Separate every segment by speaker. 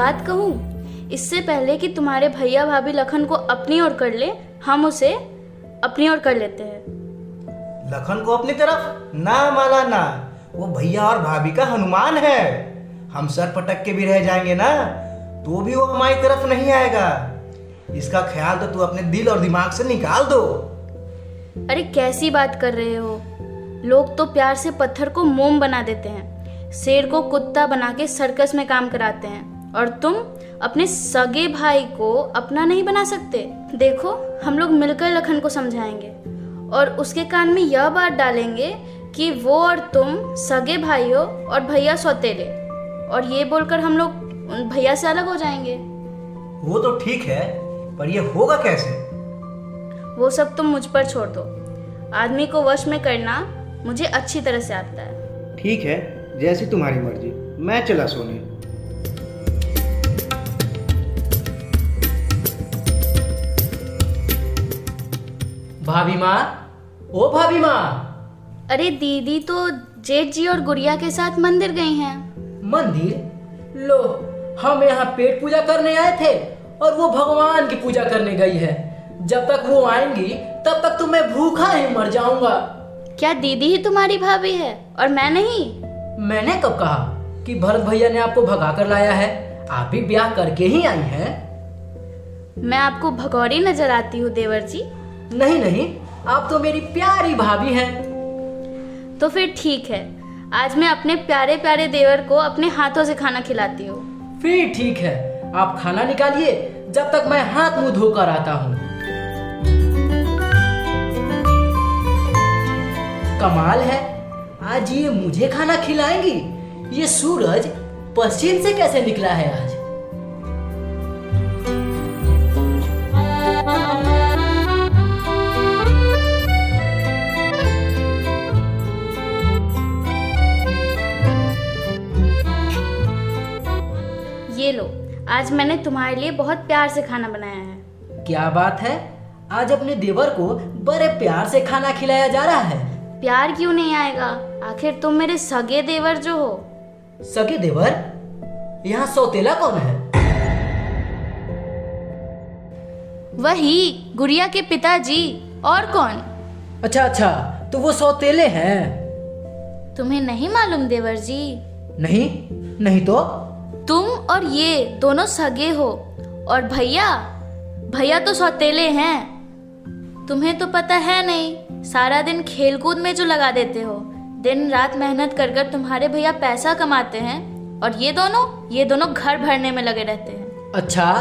Speaker 1: बात कहूँ, इससे पहले कि तुम्हारे भैया भाभी लखन को अपनी ओर कर ले, हम उसे अपनी ओर कर लेते हैं।
Speaker 2: लखन को अपनी तरफ ना माला ना, वो भैया और भाभी का हनुमान है। हम सर पटक के भी रह जाएंगे ना तो भी वो हमारी तरफ नहीं आएगा। इसका ख्याल तो तू अपने दिल और दिमाग से निकाल दो।
Speaker 1: अरे कैसी बात कर रहे हो? लोग तो प्यार से पत्थर को मोम बना देते हैं, शेर को कुत्ता बना के सर्कस में काम कराते हैं, और तुम अपने सगे भाई को अपना नहीं बना सकते। देखो, हम लोग मिलकर लखन को समझाएंगे और उसके कान में यह बात डालेंगे कि वो और तुम सगे भाई हो और भैया सौतेले, और ये बोलकर हम लोग भैया से अलग हो जाएंगे।
Speaker 2: वो तो ठीक है, पर ये होगा कैसे?
Speaker 1: वो सब तुम मुझ पर छोड़ दो। आदमी को वश में करना मुझे अच्छी तरह से आता है।
Speaker 2: ठीक है, जैसी तुम्हारी मर्जी। मैं चला सोने।
Speaker 3: भाभी माँ, ओ भाभी माँ।
Speaker 1: अरे दीदी तो जेठ जी और गुड़िया के साथ मंदिर गई हैं।
Speaker 3: मंदिर? लो, हम यहाँ पेट पूजा करने आए थे और वो भगवान की पूजा करने गई है। जब तक वो आएंगी तब तक तो मैं भूखा ही मर जाऊंगा।
Speaker 1: क्या दीदी ही तुम्हारी भाभी है और मैं नहीं?
Speaker 3: मैंने कब कहा कि भरत भैया ने आपको भगा कर लाया है? आप भी ब्याह करके ही आई हैं।
Speaker 1: मैं आपको भगौरी नजर आती हूँ देवर जी?
Speaker 3: नहीं नहीं, आप तो मेरी प्यारी भाभी हैं।
Speaker 1: तो फिर ठीक है, आज मैं अपने प्यारे प्यारे देवर को अपने हाथों से खाना खिलाती हूँ।
Speaker 3: फिर ठीक है, आप खाना निकालिए, जब तक मैं हाथ मुंह धोकर आता हूँ। कमाल है, आज ये मुझे खाना खिलाएंगी। ये सूरज पश्चिम से कैसे निकला है आज?
Speaker 1: ये लो, आज मैंने तुम्हारे लिए बहुत प्यार से खाना बनाया है।
Speaker 3: क्या बात है, आज अपने देवर को बड़े प्यार से खाना खिलाया जा रहा है।
Speaker 1: प्यार क्यों नहीं आएगा? आखिर तुम मेरे सगे देवर जो हो।
Speaker 3: सगे देवर? यहाँ सौतेला कौन है?
Speaker 1: वही गुड़िया के पिताजी, और कौन?
Speaker 3: अच्छा अच्छा, तो वो सौतेले हैं।
Speaker 1: तुम्हें नहीं मालूम देवर जी?
Speaker 3: नहीं नहीं तो?
Speaker 1: तुम और ये दोनों सगे हो, और भैया भैया तो सौतेले हैं। तुम्हें तो पता है नहीं, सारा दिन खेलकूद में जो लगा देते हो। दिन रात मेहनत कर कर तुम्हारे भैया पैसा कमाते हैं, और ये दोनों घर भरने में लगे रहते हैं।
Speaker 3: अच्छा,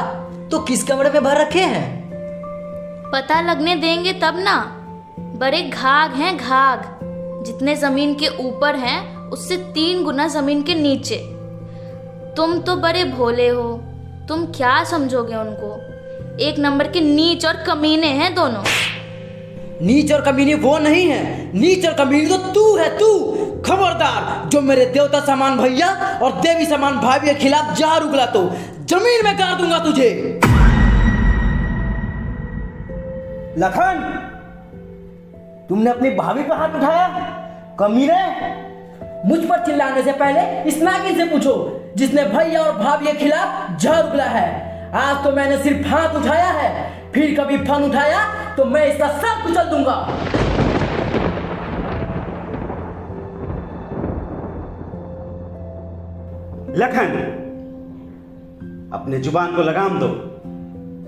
Speaker 3: तो किस कमरे में भर रखे हैं?
Speaker 1: पता लगने देंगे तब ना। बड़े घाघ हैं, घाघ। जितने जमीन के ऊपर हैं उससे 3 गुना जमीन के नीचे। तुम तो बड़े भोले हो, तुम क्या समझोगे उनको? एक नंबर के नीच और कमीने हैं दोनों।
Speaker 3: नीच और कमीने वो नहीं है, नीच और कमीने तो तू है, तू। खबरदार, जो मेरे देवता समान भैया और देवी समान भाभी के खिलाफ जहर उगला तो जमीन में गाड़ दूंगा तुझे।
Speaker 2: लखन, तुमने अपनी भाभी पर हाथ उठाया? कमीने!
Speaker 3: मुझ पर चिल्लाने से पहले इस नागिन से पूछो, जिसने भैया और भाभी के खिलाफ जहर उगला है। आज तो मैंने सिर्फ हाथ उठाया है, फिर कभी फन उठाया तो मैं इसका सब कुचल दूंगा।
Speaker 4: लखन, अपने जुबान को लगाम दो।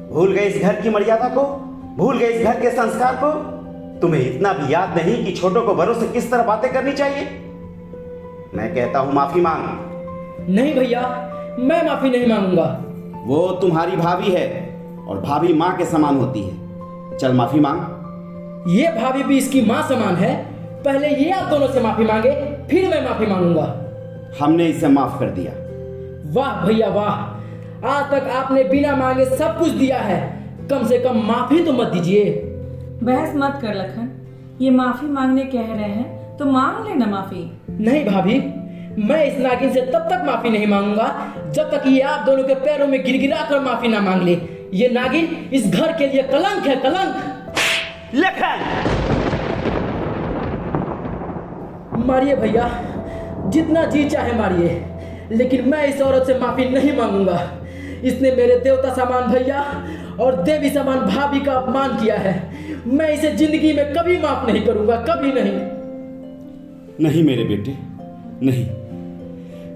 Speaker 4: भूल गए इस घर की मर्यादा को, भूल गए इस घर के संस्कार को। तुम्हें इतना भी याद नहीं कि छोटों को बड़ों से किस तरह बातें करनी चाहिए? मैं कहता हूं माफी मांग।
Speaker 3: नहीं भैया, मैं माफी नहीं मांगूंगा।
Speaker 4: वो तुम्हारी भाभी है और भाभी माँ के समान होती है। चल माफी मांग।
Speaker 3: ये भाभी भी इसकी माँ समान है। पहले ये आप दोनों से माफी मांगे, फिर मैं माफी मांगूंगा।
Speaker 4: हमने इसे माफ कर दिया।
Speaker 3: वाह भैया वाह, आज तक आपने बिना मांगे सब कुछ दिया है, कम से कम माफी तो मत दीजिए।
Speaker 5: बहस मत कर लखन, ये माफी मांगने कह रहे हैं तो मांग लेना माफी।
Speaker 3: नहीं भाभी, मैं इस नागिन से तब तक माफी नहीं मांगूंगा जब तक ये आप दोनों के पैरों में गिड़गिड़ा कर माफी ना मांग ले। ये नागिन इस घर के लिए कलंक है, कलंक।
Speaker 4: लखन!
Speaker 3: मारिए भैया, जितना जी चाहे मारिए, लेकिन मैं इस औरत से माफी नहीं मांगूंगा। इसने मेरे देवता समान भैया और देवी समान भाभी का अपमान किया है। मैं इसे जिंदगी में कभी माफ नहीं करूंगा, कभी नहीं।
Speaker 4: नहीं मेरे बेटे, नहीं।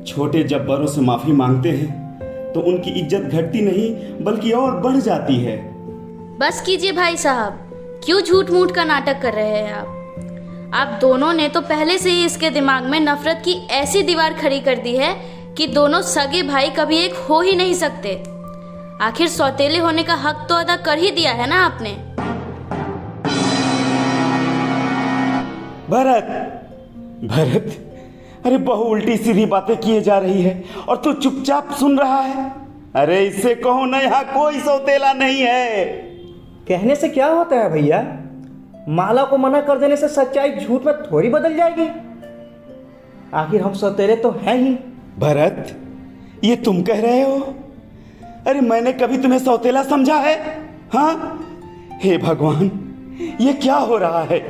Speaker 4: छोटे जब बड़ों से माफी मांगते हैं तो उनकी इज्जत घटती नहीं बल्कि और बढ़ जाती है।
Speaker 1: बस कीजिए भाई साहब, क्यों झूठ मूठ का नाटक कर रहे हैं आप दोनों ने तो पहले से ही इसके दिमाग में नफरत की ऐसी दीवार खड़ी कर दी है कि दोनों सगे भाई कभी एक हो ही नहीं सकते। आखिर सौतेले होने का हक तो अदा कर ही दिया है ना आपने।
Speaker 4: भरत, अरे बहू उल्टी सीधी बातें किए जा रही है और तू चुपचाप सुन रहा है। अरे इससे कहो ना, यहाँ कोई सौतेला नहीं है।
Speaker 2: कहने से क्या होता है भैया, माला को मना कर देने से सच्चाई झूठ में थोड़ी बदल जाएगी। आखिर हम सौतेले तो हैं ही।
Speaker 4: भरत, ये तुम कह रहे हो? अरे मैंने कभी तुम्हें सौतेला समझा है? हाँ? हे भगवान, ये क्या हो रहा है?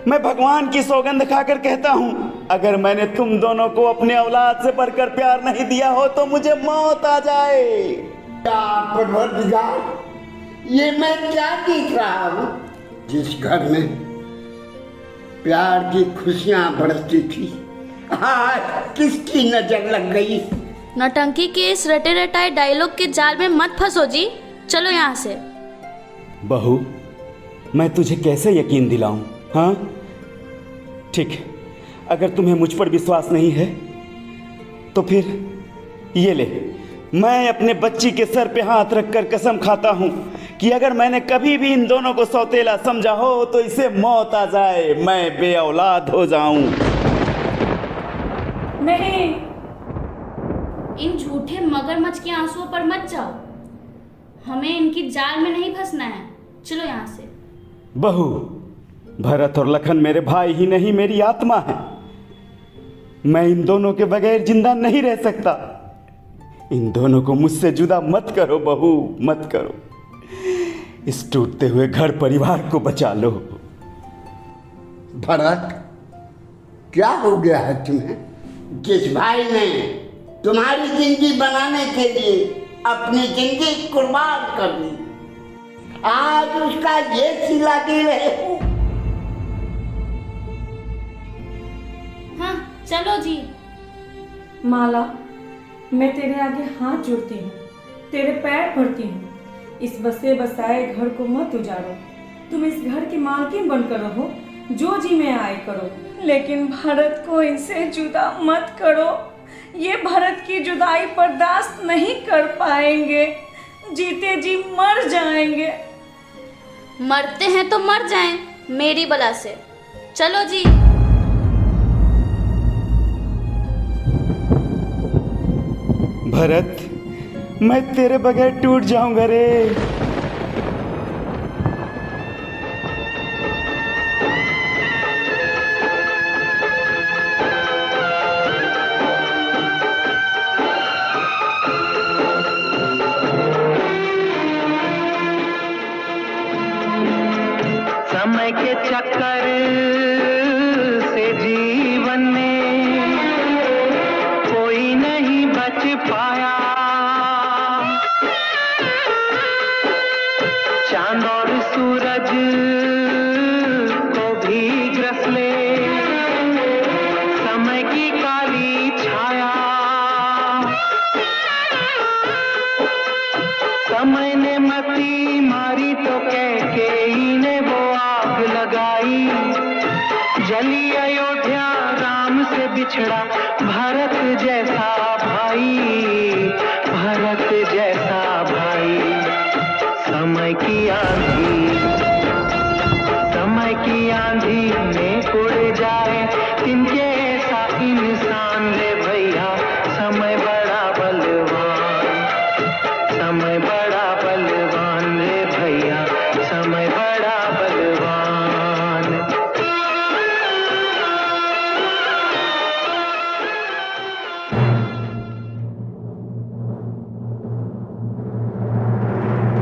Speaker 4: मैं भगवान की सौगंध खाकर कहता हूं, अगर मैंने तुम दोनों को अपने औलाद से बढ़कर प्यार नहीं दिया हो तो मुझे मौत आ जाए।
Speaker 6: परवरदिगार, ये मैं क्या देख रहा हूं? जिस घर में प्यार की खुशियां बरसती थी, आज किसकी नजर लग गई?
Speaker 1: नौटंकी के इस रटे रटाए डायलॉग के जाल में मत फंसो जी, चलो यहाँ से।
Speaker 4: बहू, मैं तुझे कैसे यकीन दिलाऊं? हाँ ठीक है, अगर तुम्हें मुझ पर विश्वास नहीं है तो फिर ये ले, मैं अपने बच्ची के सर पे हाथ रखकर कसम खाता हूं कि अगर मैंने कभी भी इन दोनों को सौतेला समझा हो तो इसे मौत आ जाए, मैं बेऔलाद हो जाऊं।
Speaker 5: नहीं,
Speaker 1: इन झूठे मगरमच्छ के आंसुओं पर मत जाओ, हमें इनकी जाल में नहीं फंसना है, चलो यहाँ से।
Speaker 4: बहू, भरत और लखन मेरे भाई ही नहीं मेरी आत्मा है। मैं इन दोनों के बगैर जिंदा नहीं रह सकता। इन दोनों को मुझसे जुदा मत करो बहू, मत करो। इस टूटते हुए घर परिवार को बचा लो।
Speaker 6: भरत, क्या हो गया है तुम्हें? जिस भाई ने तुम्हारी जिंदगी बनाने के लिए अपनी जिंदगी कुर्बान कर दी, आज उसका ये सिला दे रहे हो?
Speaker 1: हाँ चलो जी।
Speaker 5: माला, मैं तेरे आगे हाथ जोड़ती हूँ, तेरे पैर पड़ती हूँ। इस बसे बसाए घर को मत उजाड़ो, तुम इस घर की मालकिन बनकर रहो, जो जी में आए करो, लेकिन भरत को इनसे जुदा मत करो। ये भरत की जुदाई बर्दाश्त नहीं कर पाएंगे, जीते जी मर जाएंगे।
Speaker 1: मरते हैं तो मर जाएं, मेरी बला से। चलो जी।
Speaker 4: भरत, मैं तेरे बगैर टूट जाऊंगा रे।
Speaker 7: समय के चक्कर से जीवन में कोई नहीं बच पाया, चांद और सूरज को भी ग्रस ले समय की काली छाया। समय ने मती मारी तो कैकेयी ने वो आग लगाई, जली अयोध्या राम से बिछड़ा भरत जैसा भाई, भरत जैसा भाई। समय की आग